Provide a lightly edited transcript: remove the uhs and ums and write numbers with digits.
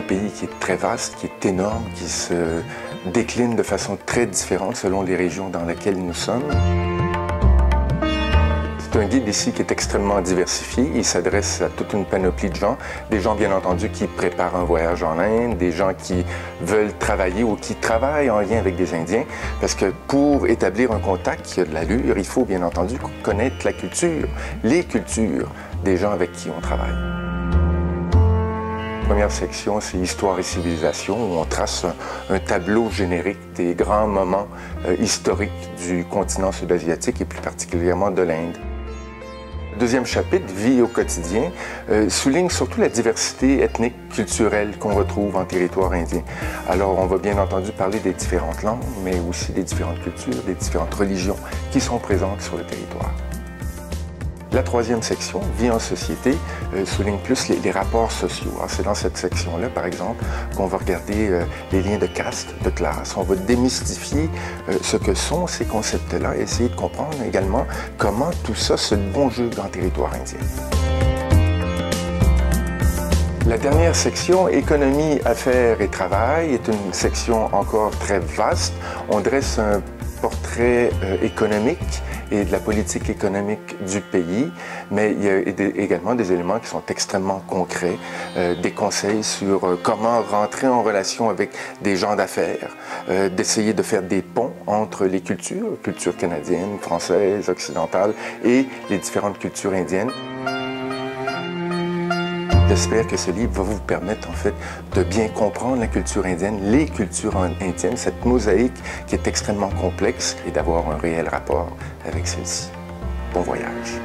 pays qui est très vaste, qui est énorme, qui se décline de façon très différente selon les régions dans lesquelles nous sommes. C'est un guide ici qui est extrêmement diversifié. Il s'adresse à toute une panoplie de gens. Des gens, bien entendu, qui préparent un voyage en Inde, des gens qui veulent travailler ou qui travaillent en lien avec des Indiens. Parce que pour établir un contact qui a de l'allure, il faut, bien entendu, connaître la culture, les cultures des gens avec qui on travaille. La première section, c'est Histoire et civilisation, où on trace un tableau générique des grands moments historiques du continent sud-asiatique et plus particulièrement de l'Inde. Le deuxième chapitre, Vie au quotidien, souligne surtout la diversité ethnique, culturelle qu'on retrouve en territoire indien. Alors, on va bien entendu parler des différentes langues, mais aussi des différentes cultures, des différentes religions qui sont présentes sur le territoire. La troisième section, Vie en société, souligne plus les rapports sociaux. C'est dans cette section-là, par exemple, qu'on va regarder les liens de caste, de classe. On va démystifier ce que sont ces concepts-là et essayer de comprendre également comment tout ça se conjugue dans le territoire indien. La dernière section, Économie, affaires et travail, est une section encore très vaste. On dresse un portrait économique et de la politique économique du pays, mais il y a également des éléments qui sont extrêmement concrets, des conseils sur comment rentrer en relation avec des gens d'affaires, d'essayer de faire des ponts entre les cultures canadiennes, françaises, occidentales et les différentes cultures indiennes. J'espère que ce livre va vous permettre, en fait, de bien comprendre la culture indienne, les cultures indiennes, cette mosaïque qui est extrêmement complexe et d'avoir un réel rapport avec celle-ci. Bon voyage!